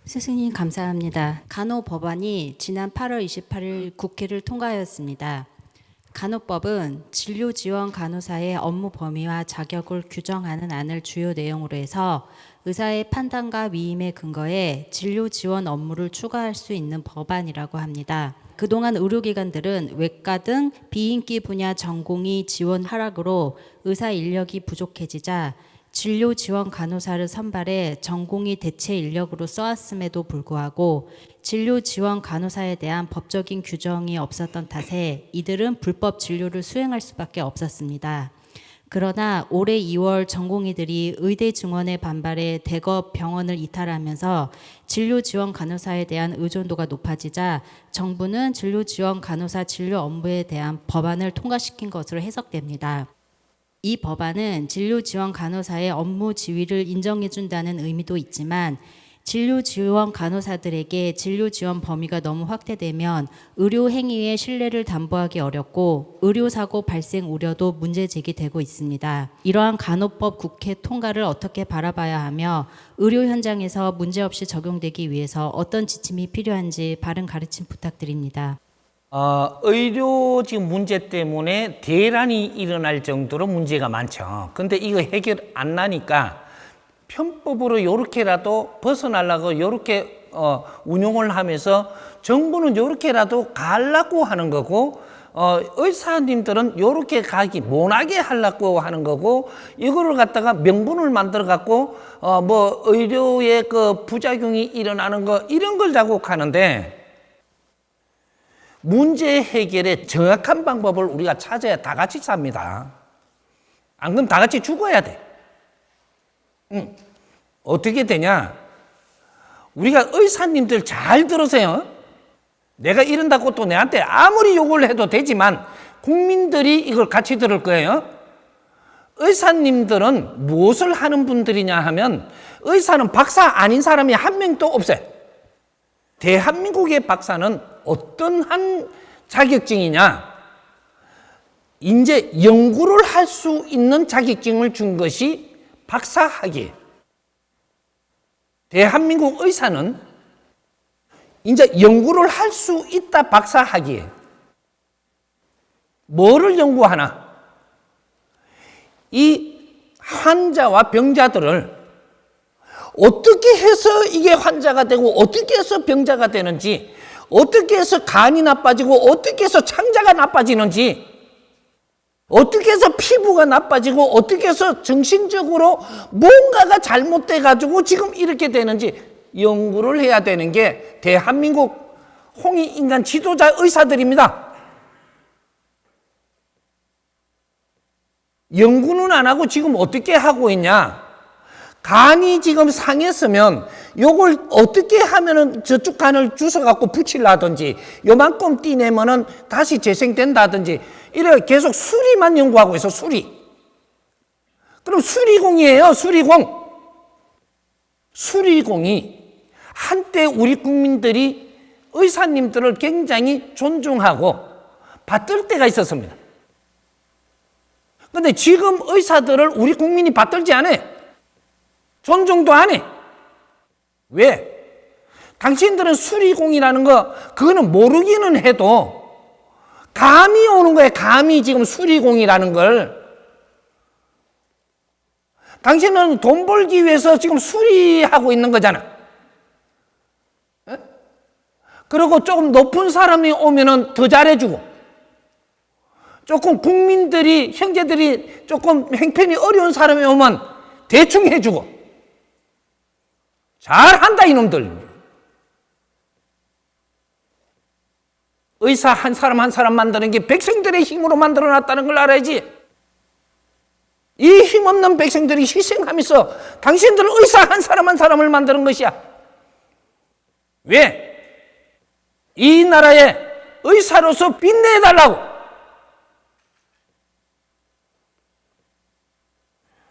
스승님 감사합니다. 간호법안이 지난 8월 28일 국회를 통과하였습니다. 간호법은 진료지원 간호사의 업무 범위와 자격을 규정하는 안을 주요 내용으로 해서 의사의 판단과 위임에 근거해 진료지원 업무를 추가할 수 있는 법안이라고 합니다. 그동안 의료기관들은 외과 등 비인기 분야 전공의 지원 하락으로 의사 인력이 부족해지자 진료 지원 간호사를 선발해 전공의 대체 인력으로 써왔음에도 불구하고 진료 지원 간호사에 대한 법적인 규정이 없었던 탓에 이들은 불법 진료를 수행할 수밖에 없었습니다. 그러나 올해 2월 전공의들이 의대 증원에 반발해 대거 병원을 이탈하면서 진료 지원 간호사에 대한 의존도가 높아지자 정부는 진료 지원 간호사 진료 업무에 대한 법안을 통과시킨 것으로 해석됩니다. 이 법안은 진료 지원 간호사의 업무 지위를 인정해 준다는 의미도 있지만 진료 지원 간호사들에게 진료 지원 범위가 너무 확대되면 의료 행위의 신뢰를 담보하기 어렵고 의료 사고 발생 우려도 문제 제기되고 있습니다. 이러한 간호법 국회 통과를 어떻게 바라봐야 하며 의료 현장에서 문제없이 적용되기 위해서 어떤 지침이 필요한지 바른 가르침 부탁드립니다. 의료 지금 문제 때문에 대란이 일어날 정도로 문제가 많죠. 근데 이거 해결 안 나니까 편법으로 요렇게라도 벗어나려고 요렇게 운용을 하면서 정부는 요렇게라도 가려고 하는 거고 의사님들은 요렇게 가기 못하게 하려고 하는 거고 이거를 갖다가 명분을 만들어 갖고 뭐 의료의 그 부작용이 일어나는 거 이런 걸 자국하는데 문제 해결의 정확한 방법을 우리가 찾아야 다 같이 삽니다. 안 그러면 다 같이 죽어야 돼. 어떻게 되냐? 우리가 의사님들 잘 들으세요. 내가 이런다고 또 내한테 아무리 욕을 해도 되지만 국민들이 이걸 같이 들을 거예요. 의사님들은 무엇을 하는 분들이냐 하면 의사는 박사 아닌 사람이 한 명도 없어요. 대한민국의 박사는 어떤 한 자격증이냐? 이제 연구를 할 수 있는 자격증을 준 것이 박사학위예요. 대한민국 의사는 이제 연구를 할 수 있다 박사학위예요. 뭐를 연구하나? 이 환자와 병자들을 어떻게 해서 이게 환자가 되고 어떻게 해서 병자가 되는지 어떻게 해서 간이 나빠지고 어떻게 해서 창자가 나빠지는지 어떻게 해서 피부가 나빠지고 어떻게 해서 정신적으로 뭔가가 잘못돼 가지고 지금 이렇게 되는지 연구를 해야 되는 게 대한민국 홍익인간 지도자 의사들입니다. 연구는 안 하고 지금 어떻게 하고 있냐? 간이 지금 상했으면 요걸 어떻게 하면은 저쪽 간을 주워갖고 붙이려든지 요만큼 띠내면은 다시 재생된다든지 이래 계속 수리만 연구하고 있어. 수리. 그럼 수리공이에요. 수리공. 수리공이 한때 우리 국민들이 의사님들을 굉장히 존중하고 받들 때가 있었습니다. 근데 지금 의사들을 우리 국민이 받들지 않아요. 존중도 안 해. 왜? 당신들은 수리공이라는 거 그거는 모르기는 해도 감이 오는 거예요. 감이 지금 수리공이라는 걸. 당신은 돈 벌기 위해서 지금 수리하고 있는 거잖아. 에? 그리고 조금 높은 사람이 오면은 더 잘해주고 조금 국민들이 형제들이 조금 형편이 어려운 사람이 오면 대충 해주고 잘한다 이놈들. 의사 한 사람 한 사람 만드는 게 백성들의 힘으로 만들어놨다는 걸 알아야지. 이 힘없는 백성들이 희생하면서 당신들은 의사 한 사람 한 사람을 만드는 것이야. 왜? 이 나라에 의사로서 빛내달라고.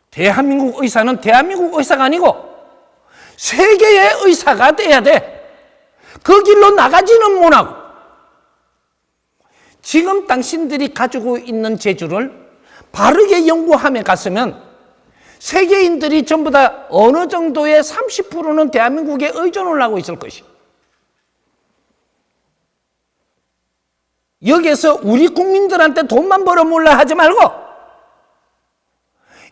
대한민국 의사는 대한민국 의사가 아니고 세계의 의사가 돼야 돼. 그 길로 나가지는 못하고. 지금 당신들이 가지고 있는 재주를 바르게 연구함에 갔으면 세계인들이 전부 다 어느 정도의 30%는 대한민국에 의존을 하고 있을 것이. 여기에서 우리 국민들한테 돈만 벌어몰라 하지 말고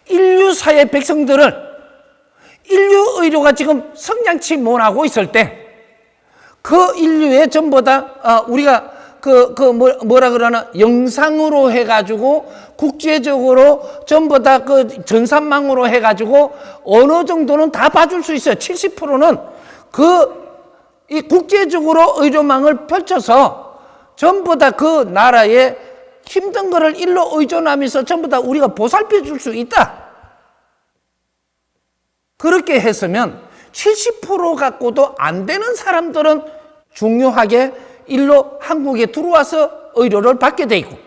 인류사의 백성들을 인류 의료가 지금 성장치 못하고 있을 때 그 인류에 전부 다 우리가 뭐라 그러나 영상으로 해가지고 국제적으로 전부 다 그 전산망으로 해가지고 어느 정도는 다 봐줄 수 있어요. 70%는 이 국제적으로 의료망을 펼쳐서 전부 다 그 나라의 힘든 거를 일로 의존하면서 전부 다 우리가 보살펴 줄 수 있다. 그렇게 했으면 70% 갖고도 안 되는 사람들은 중요하게 일로 한국에 들어와서 의료를 받게 돼 있고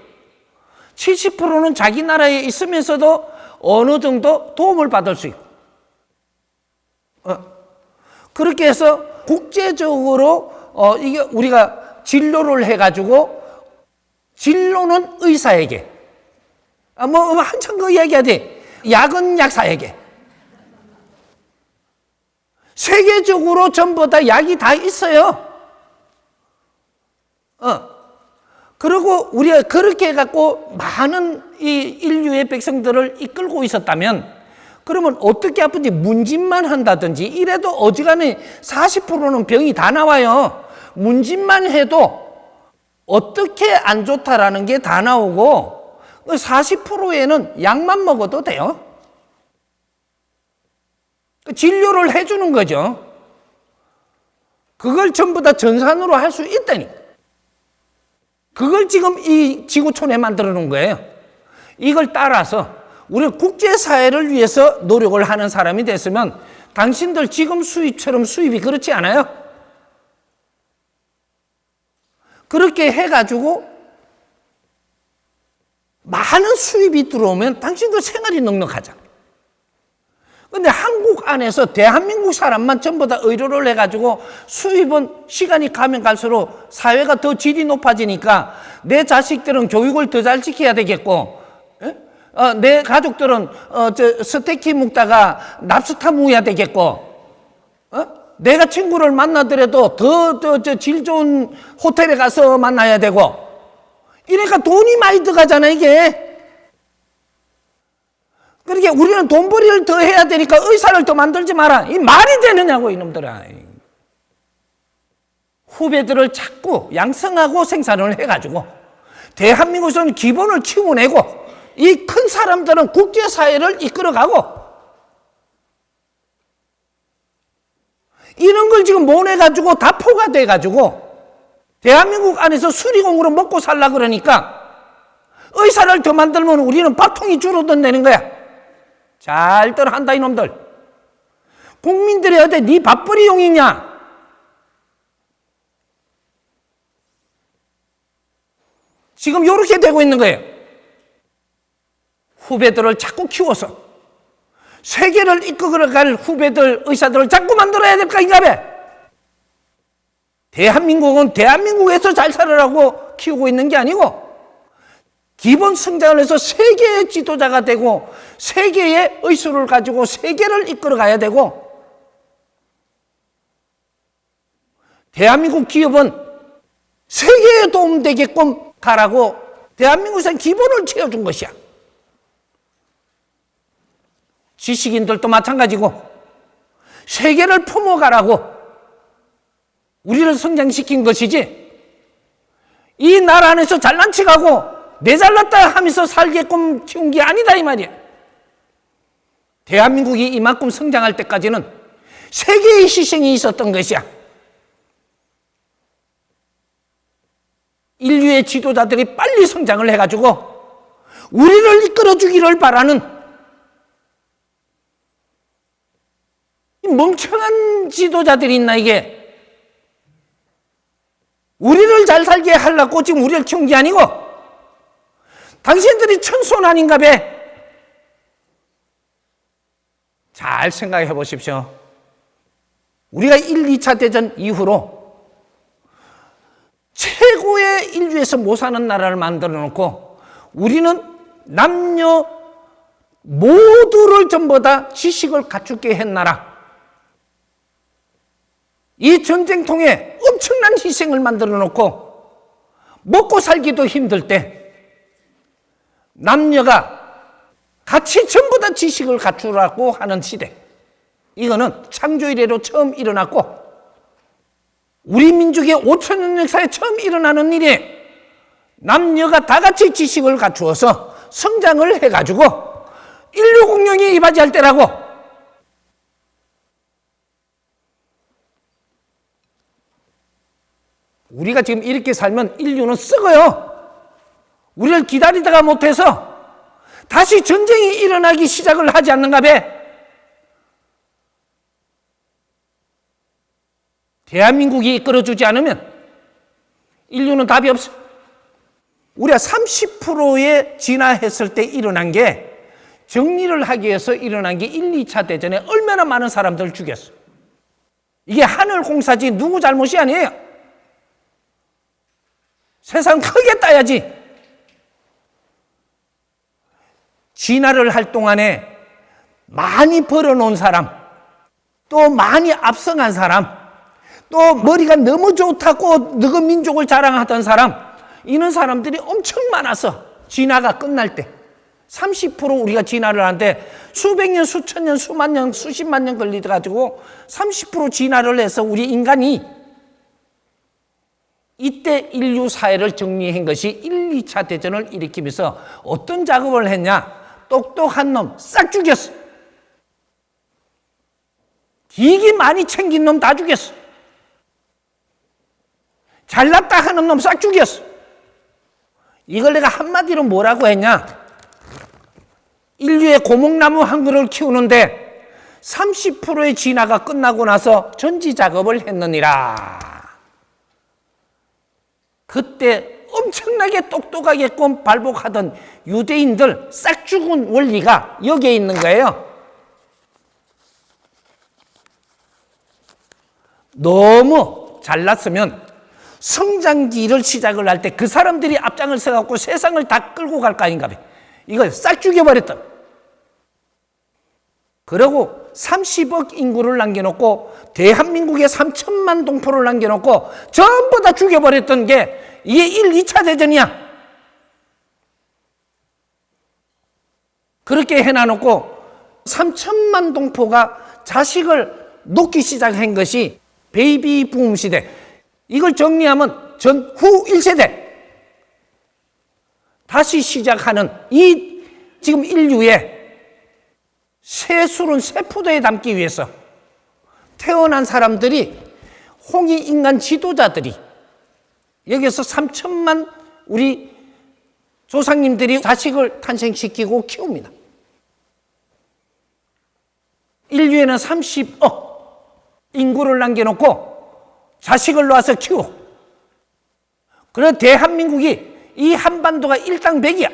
70%는 자기 나라에 있으면서도 어느 정도 도움을 받을 수 있고 그렇게 해서 국제적으로 이게 우리가 진료를 해가지고 진료는 의사에게 한참 그 이야기해야 돼. 약은 약사에게 세계적으로 전부 다 약이 다 있어요. 그리고 우리가 그렇게 해갖고 많은 이 인류의 백성들을 이끌고 있었다면 그러면 어떻게 아픈지 문진만 한다든지 이래도 어지간히 40%는 병이 다 나와요. 문진만 해도 어떻게 안 좋다라는 게 다 나오고 40%에는 약만 먹어도 돼요. 진료를 해주는 거죠. 그걸 전부 다 전산으로 할 수 있다니까. 그걸 지금 이 지구촌에 만들어 놓은 거예요. 이걸 따라서 우리 국제사회를 위해서 노력을 하는 사람이 됐으면 당신들 지금 수입처럼 수입이 그렇지 않아요? 그렇게 해가지고 많은 수입이 들어오면 당신들 생활이 넉넉하잖아. 근데 한국 안에서 대한민국 사람만 전부 다 의료를 해가지고 수입은 시간이 가면 갈수록 사회가 더 질이 높아지니까 내 자식들은 교육을 더 잘 시켜야 되겠고, 내 가족들은 스테이크 먹다가 랍스타 먹어야 되겠고, 내가 친구를 만나더라도 더 질 좋은 호텔에 가서 만나야 되고, 이러니까 돈이 많이 들어가잖아 이게. 그러니까 우리는 돈벌이를 더 해야 되니까 의사를 더 만들지 마라. 이 말이 되느냐고 이놈들아. 후배들을 자꾸 양성하고 생산을 해가지고 대한민국에서는 기본을 키워내고 이 큰 사람들은 국제사회를 이끌어가고 이런 걸 지금 모내가지고 다 포가 돼가지고 대한민국 안에서 수리공으로 먹고 살라 그러니까 의사를 더 만들면 우리는 밥통이 줄어든다는 거야. 잘들 한다 이놈들. 국민들이 어디 네 밥벌이용이냐? 지금 이렇게 되고 있는 거예요. 후배들을 자꾸 키워서 세계를 이끌어갈 후배들, 의사들을 자꾸 만들어야 될까 인가 봐. 대한민국은 대한민국에서 잘 살아라고 키우고 있는 게 아니고 기본 성장을 해서 세계의 지도자가 되고 세계의 의술을 가지고 세계를 이끌어 가야 되고 대한민국 기업은 세계에 도움되게끔 가라고 대한민국에서 기본을 채워준 것이야. 지식인들도 마찬가지고 세계를 품어가라고 우리를 성장시킨 것이지 이 나라 안에서 잘난 척하고 내 잘났다 하면서 살게끔 키운 게 아니다 이 말이야. 대한민국이 이만큼 성장할 때까지는 세계의 희생이 있었던 것이야. 인류의 지도자들이 빨리 성장을 해가지고 우리를 이끌어주기를 바라는 멍청한 지도자들이 있나 이게. 우리를 잘 살게 하려고 지금 우리를 키운 게 아니고 당신들이 천손 아닌가 봐. 잘 생각해 보십시오. 우리가 1, 2차 대전 이후로 최고의 인류에서 못 사는 나라를 만들어 놓고 우리는 남녀 모두를 전부 다 지식을 갖추게 했나라. 이 전쟁통에 엄청난 희생을 만들어 놓고 먹고 살기도 힘들 때 남녀가 같이 전부 다 지식을 갖추라고 하는 시대. 이거는 창조 이래로 처음 일어났고 우리 민족의 5천년 역사에 처음 일어나는 일이 남녀가 다 같이 지식을 갖추어서 성장을 해가지고 인류 공룡이 이바지할 때라고. 우리가 지금 이렇게 살면 인류는 썩어요. 우리를 기다리다가 못해서 다시 전쟁이 일어나기 시작을 하지 않는가 봐. 대한민국이 이끌어주지 않으면 인류는 답이 없어. 우리가 30%에 진화했을 때 일어난 게 정리를 하기 위해서 일어난 게 1, 2차 대전에 얼마나 많은 사람들을 죽였어. 이게 하늘 공사지 누구 잘못이 아니에요. 세상 크게 따야지. 진화를 할 동안에 많이 벌어놓은 사람, 또 많이 앞서간 사람, 또 머리가 너무 좋다고 너그 민족을 자랑하던 사람, 이런 사람들이 엄청 많아서 진화가 끝날 때 30% 우리가 진화를 하는데 수백 년, 수천 년, 수만 년, 수십만 년 걸려가지고 30% 진화를 해서 우리 인간이 이때 인류 사회를 정리한 것이 1, 2차 대전을 일으키면서 어떤 작업을 했냐? 똑똑한 놈 싹 죽였어. 되게 많이 챙긴 놈 다 죽였어. 잘났다 하는 놈 싹 죽였어. 이걸 내가 한마디로 뭐라고 했냐? 인류의 고목나무 한 그루를 키우는데 30%의 진화가 끝나고 나서 전지 작업을 했느니라. 그때 엄청나게 똑똑하게끔 발복하던 유대인들 싹 죽은 원리가 여기에 있는 거예요. 너무 잘났으면 성장기를 시작을 할 때 그 사람들이 앞장을 서갖고 세상을 다 끌고 갈 거 아닌가 봐. 이걸 싹 죽여버렸다. 그리고 30억 인구를 남겨놓고 대한민국에 3천만 동포를 남겨놓고 전부 다 죽여버렸던 게 이게 1, 2차 대전이야. 그렇게 해놔놓고 3천만 동포가 자식을 놓기 시작한 것이 베이비 붐 시대. 이걸 정리하면 전후 1세대. 다시 시작하는 이 지금 인류의 세술은 세포도에 담기 위해서 태어난 사람들이 홍익인간 지도자들이 여기서 3천만 우리 조상님들이 자식을 탄생시키고 키웁니다. 인류에는 30억 인구를 남겨놓고 자식을 놓아서 키우고, 그래서 대한민국이 이 한반도가 일당백이야.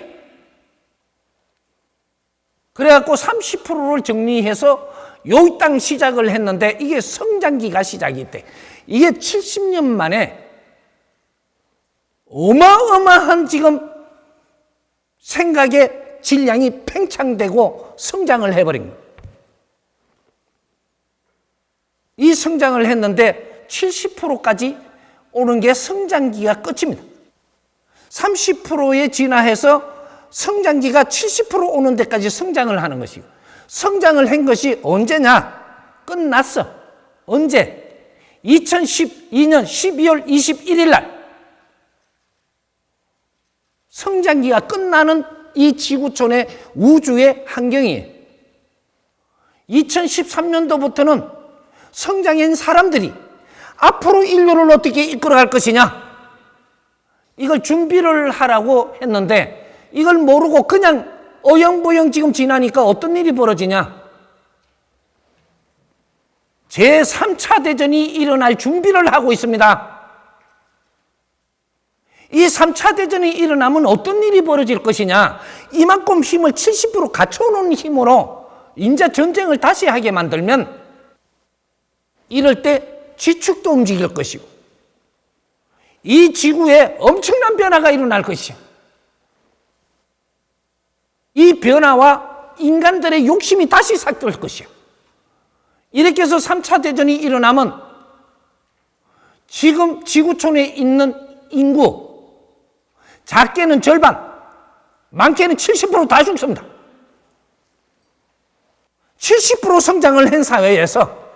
그래갖고 30%를 정리해서 요 땅 시작을 했는데 이게 성장기가 시작이 돼. 이게 70년 만에 어마어마한 지금 생각의 질량이 팽창되고 성장을 해버린 거예요. 이 성장을 했는데 70%까지 오는 게 성장기가 끝입니다. 30%에 진화해서 성장기가 70% 오는 데까지 성장을 하는 것이고, 성장을 한 것이 언제냐? 끝났어. 언제? 2012년 12월 21일 날 성장기가 끝나는 이 지구촌의 우주의 환경이에요. 2013년도부터는 성장한 사람들이 앞으로 인류를 어떻게 이끌어갈 것이냐, 이걸 준비를 하라고 했는데 이걸 모르고 그냥 어영부영 지금 지나니까 어떤 일이 벌어지냐? 제3차 대전이 일어날 준비를 하고 있습니다. 이 3차 대전이 일어나면 어떤 일이 벌어질 것이냐? 이만큼 힘을 70% 갖춰놓은 힘으로 이제 전쟁을 다시 하게 만들면 이럴 때 지축도 움직일 것이고 이 지구에 엄청난 변화가 일어날 것이야. 이 변화와 인간들의 욕심이 다시 삭될 것이야. 이렇게 해서 3차 대전이 일어나면 지금 지구촌에 있는 인구 작게는 절반, 많게는 70%다 죽습니다. 70% 성장을 한 사회에서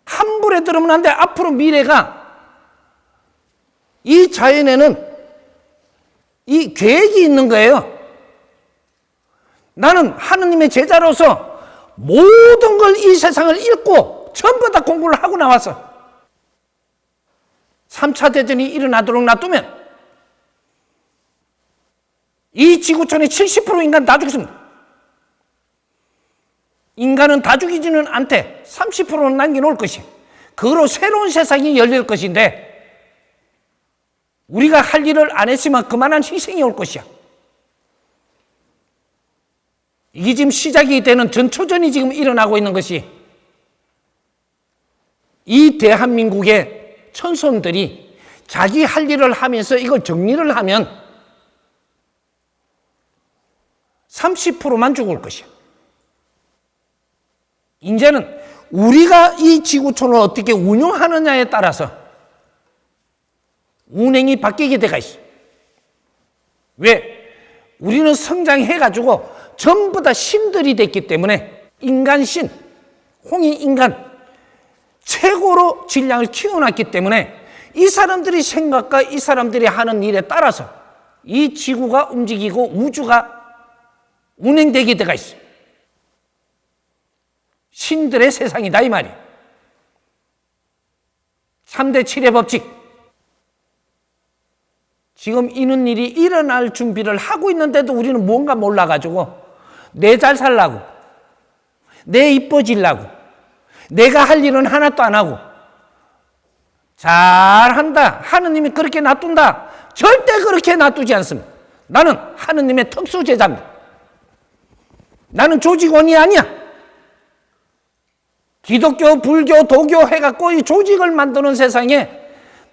한 불에 들으면 안 돼. 앞으로 미래가 이 자연에는 이 계획이 있는 거예요. 나는 하느님의 제자로서 모든 걸 이 세상을 읽고 전부 다 공부를 하고 나왔어. 3차 대전이 일어나도록 놔두면 이 지구촌의 70% 인간 다 죽습니다. 인간은 다 죽이지는 않되 30%는 남겨놓을 것이. 그거로 새로운 세상이 열릴 것인데 우리가 할 일을 안 했으면 그만한 희생이 올 것이야. 이게 지금 시작이 되는 전초전이 지금 일어나고 있는 것이 이 대한민국의 천손들이 자기 할 일을 하면서 이걸 정리를 하면 30%만 죽을 것이야. 이제는 우리가 이 지구촌을 어떻게 운영하느냐에 따라서 운행이 바뀌게 돼가 있어. 왜? 우리는 성장해가지고 전부 다 신들이 됐기 때문에 인간신, 홍익인간 최고로 질량을 키워놨기 때문에 이 사람들이 생각과 이 사람들이 하는 일에 따라서 이 지구가 움직이고 우주가 운행되게 돼가 있어. 신들의 세상이다 이 말이야. 3대 7의 법칙. 지금 이런 일이 일어날 준비를 하고 있는데도 우리는 뭔가 몰라가지고 내 잘 살라고, 내 이뻐지려고, 내가 할 일은 하나도 안 하고 잘한다, 하느님이 그렇게 놔둔다, 절대 그렇게 놔두지 않습니다. 나는 하느님의 특수제자입니다. 나는 조직원이 아니야. 기독교, 불교, 도교 해갖고 이 조직을 만드는 세상에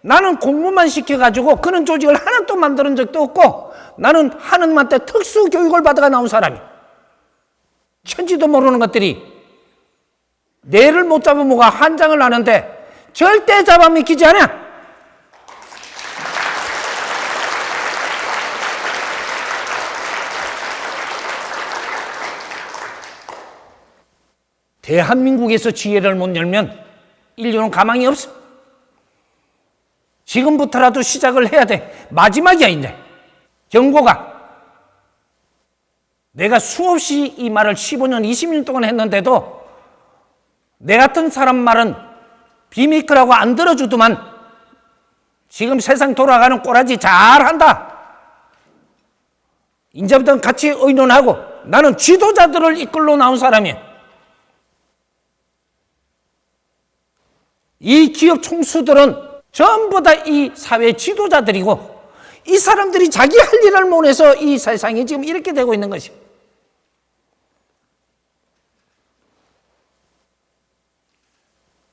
나는 공부만 시켜가지고 그런 조직을 하나도 만드는 적도 없고 나는 하느님한테 특수 교육을 받아가 나온 사람이야. 천지도 모르는 것들이 뇌를 못 잡아먹어 환장을 하는데 절대 잡아먹히지 않아. 대한민국에서 지혜를 못 열면 인류는 가망이 없어. 지금부터라도 시작을 해야 돼. 마지막이야 이제. 경고가. 내가 수없이 이 말을 15년, 20년 동안 했는데도 내 같은 사람 말은 비미크라고 안 들어주더만 지금 세상 돌아가는 꼬라지 잘한다. 이제부터는 같이 의논하고 나는 지도자들을 이끌러 나온 사람이야. 이 기업 총수들은 전부 다 이 사회 지도자들이고 이 사람들이 자기 할 일을 못해서 이 세상이 지금 이렇게 되고 있는 것이야.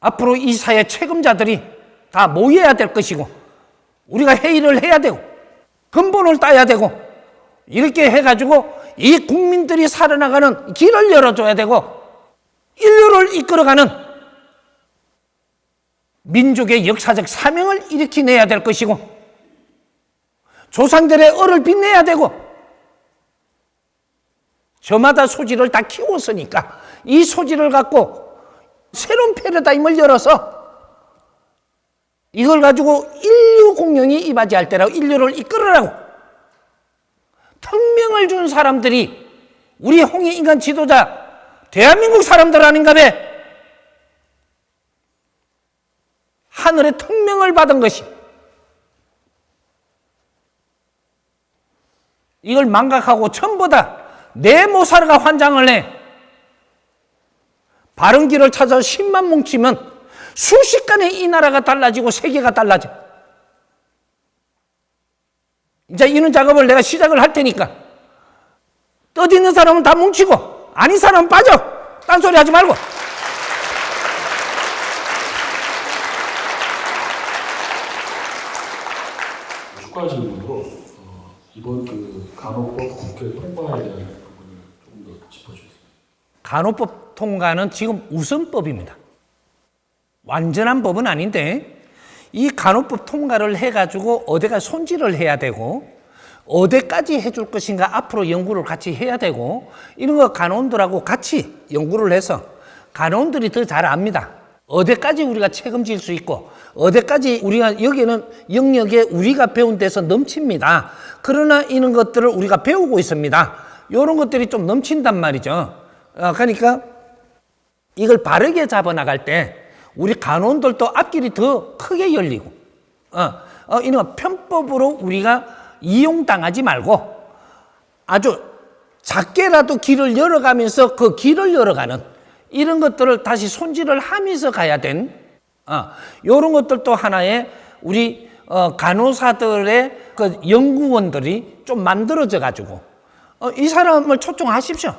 앞으로 이 사회 책임자들이 다 모여야 될 것이고 우리가 회의를 해야 되고 근본을 따야 되고 이렇게 해가지고 이 국민들이 살아나가는 길을 열어줘야 되고 인류를 이끌어가는 민족의 역사적 사명을 일으켜내야 될 것이고 조상들의 얼을 빛내야 되고 저마다 소질을 다 키웠으니까 이 소질을 갖고 새로운 패러다임을 열어서 이걸 가지고 인류 공영이 이바지할 때라고 인류를 이끌으라고 특명을 준 사람들이 우리 홍익인간 지도자 대한민국 사람들 아닌가 봐. 하늘의 특명을 받은 것이 이걸 망각하고 전부 다 내 모사르가 환장을 해. 바른 길을 찾아 10만 뭉치면 순식간에 이 나라가 달라지고 세계가 달라져. 이제 이런 작업을 내가 시작을 할 테니까 뜻 있는 사람은 다 뭉치고 아닌 사람은 빠져. 딴소리 하지 말고. 추가 질문으로 이번 그 간호법 국회 통과에 대한 부분을 조금 더 짚어주세요. 간호법 통과는 지금 우선법입니다. 완전한 법은 아닌데 이 간호법 통과를 해가지고 어디가 손질을 해야 되고 어디까지 해줄 것인가 앞으로 연구를 같이 해야 되고 이런 거 간호원들하고 같이 연구를 해서 간호원들이 더 잘 압니다. 어디까지 우리가 책임질 수 있고 어디까지 우리가 여기는 영역에 우리가 배운 데서 넘칩니다. 그러나 이런 것들을 우리가 배우고 있습니다. 이런 것들이 좀 넘친단 말이죠. 그러니까 이걸 바르게 잡아나갈 때 우리 간호원들도 앞길이 더 크게 열리고 이런 편법으로 우리가 이용당하지 말고 아주 작게라도 길을 열어가면서 그 길을 열어가는 이런 것들을 다시 손질을 하면서 가야 된 이런 것들도 하나의 우리 간호사들의 그 연구원들이 좀 만들어져 가지고 이 사람을 초청하십시오.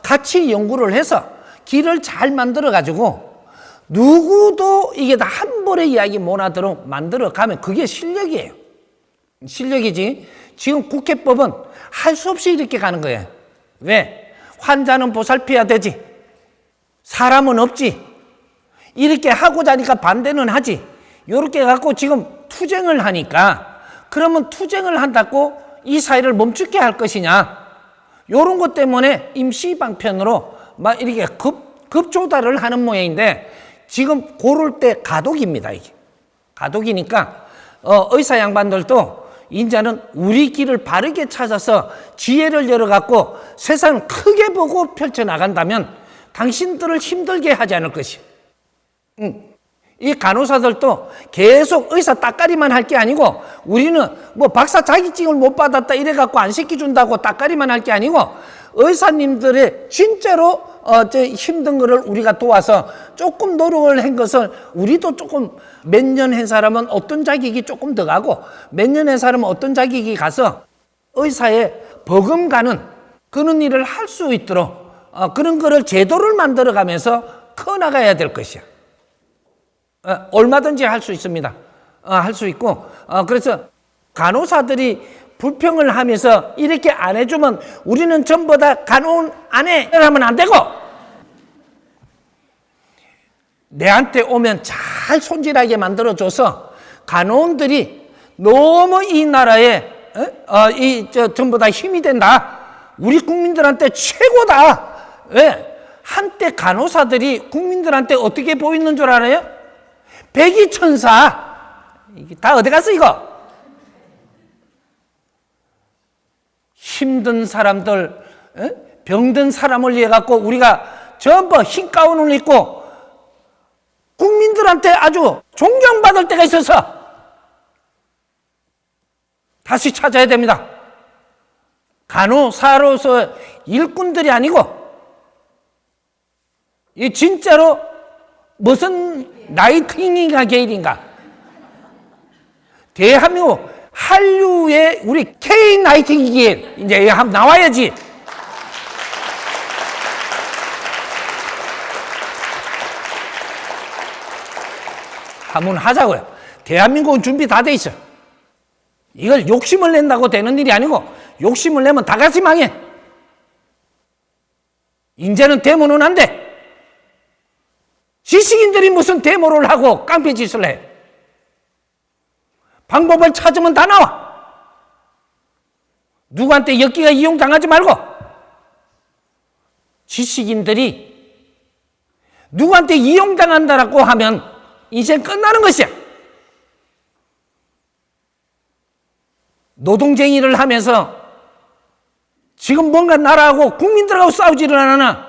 같이 연구를 해서 길을 잘 만들어 가지고 누구도 이게 다 한 번에 이야기 못 하도록 만들어 가면 그게 실력이에요. 실력이지. 지금 국회법은 할 수 없이 이렇게 가는 거예요. 왜? 환자는 보살펴야 되지. 사람은 없지. 이렇게 하고자 하니까 반대는 하지. 이렇게 갖고 지금 투쟁을 하니까 그러면 투쟁을 한다고 이 사회를 멈추게 할 것이냐. 이런 것 때문에 임시 방편으로 막 이렇게 급조달을 하는 모양인데 지금 고를 때 가독입니다. 이게 가독이니까 의사 양반들도 이제는 우리 길을 바르게 찾아서 지혜를 열어갖고 세상을 크게 보고 펼쳐나간다면 당신들을 힘들게 하지 않을 것이. 이 간호사들도 계속 의사 따까리만 할 게 아니고 우리는 뭐 박사 자격증을 못 받았다 이래갖고 안 시켜준다고 따까리만 할 게 아니고 의사님들의 진짜로 힘든 거를 우리가 도와서 조금 노력을 한 것을 우리도 조금 몇 년 한 사람은 어떤 자격이 조금 더 가고 몇 년 한 사람은 어떤 자격이 가서 의사에 버금가는 그런 일을 할 수 있도록 그런 거를 제도를 만들어 가면서 커나가야 될 것이야. 얼마든지 할 수 있습니다. 할 수 있고 그래서 간호사들이 불평을 하면서 이렇게 안 해주면 우리는 전부 다 간호원 안 해 이러면 안 되고 내한테 오면 잘 손질하게 만들어줘서 간호원들이 너무 이 나라에 전부 다 힘이 된다. 우리 국민들한테 최고다. 왜? 한때 간호사들이 국민들한테 어떻게 보이는 줄 알아요? 백이천사. 이게 다 어디 갔어 이거? 힘든 사람들, 병든 사람을 위해 갖고 우리가 전부 흰 가운을 입고 국민들한테 아주 존경받을 때가 있어서 다시 찾아야 됩니다. 간호사로서 일꾼들이 아니고 이 진짜로 무슨 나이팅인가 게일인가 대한민국 한류의 우리 K 나이팅게일 이제 한번 나와야지. 한번 하자고요. 대한민국은 준비 다 돼 있어. 이걸 욕심을 낸다고 되는 일이 아니고 욕심을 내면 다 같이 망해. 이제는 데모는 안 돼. 지식인들이 무슨 데모를 하고 깡패짓을 해. 방법을 찾으면 다 나와. 누구한테 엮기가 이용당하지 말고 지식인들이 누구한테 이용당한다라고 하면 인생 끝나는 것이야. 노동쟁이를 하면서 지금 뭔가 나라하고 국민들하고 싸우지를 않아.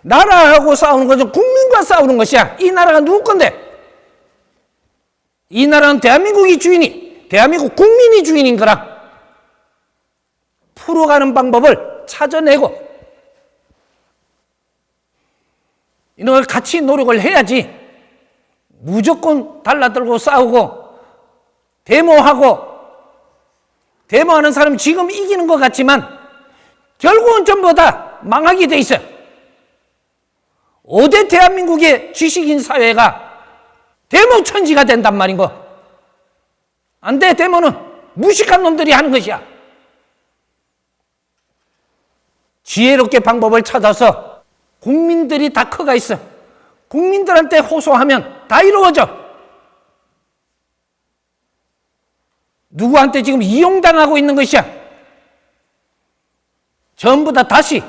나라하고 싸우는 것은 국민과 싸우는 것이야. 이 나라가 누구 건데? 이 나라는 대한민국이 주인이, 대한민국 국민이 주인인 거라. 풀어가는 방법을 찾아내고 이런 걸 같이 노력을 해야지 무조건 달라들고 싸우고 데모하는 사람이 지금 이기는 것 같지만 결국은 전부 다 망하게 돼 있어요. 어디 대한민국의 지식인 사회가 데모 천지가 된단 말인 거. 안 돼, 데모는. 무식한 놈들이 하는 것이야. 지혜롭게 방법을 찾아서 국민들이 다 커가 있어. 국민들한테 호소하면 다 이루어져. 누구한테 지금 이용당하고 있는 것이야. 전부 다 다시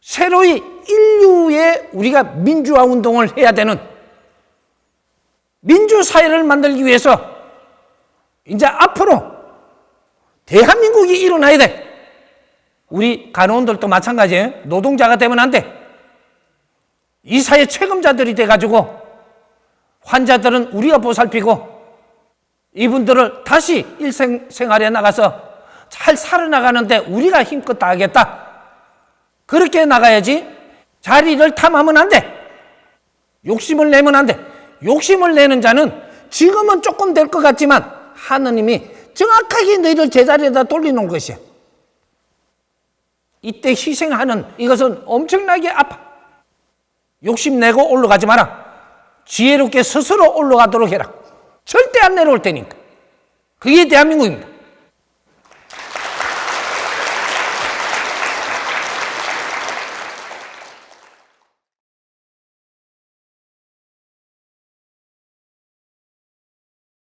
새로이 인류의 우리가 민주화 운동을 해야 되는 민주사회를 만들기 위해서 이제 앞으로 대한민국이 일어나야 돼. 우리 간호원들도 마찬가지예요. 노동자가 되면 안 돼. 이 사회 책임자들이 돼가지고 환자들은 우리가 보살피고 이분들을 다시 일생생활에 나가서 잘 살아나가는데 우리가 힘껏 다 하겠다. 그렇게 나가야지. 자리를 탐하면 안 돼. 욕심을 내면 안 돼. 욕심을 내는 자는 지금은 조금 될 것 같지만 하느님이 정확하게 너희를 제자리에다 돌리는 것이야. 이때 희생하는 이것은 엄청나게 아파. 욕심내고 올라가지 마라. 지혜롭게 스스로 올라가도록 해라. 절대 안 내려올 테니까. 그게 대한민국입니다.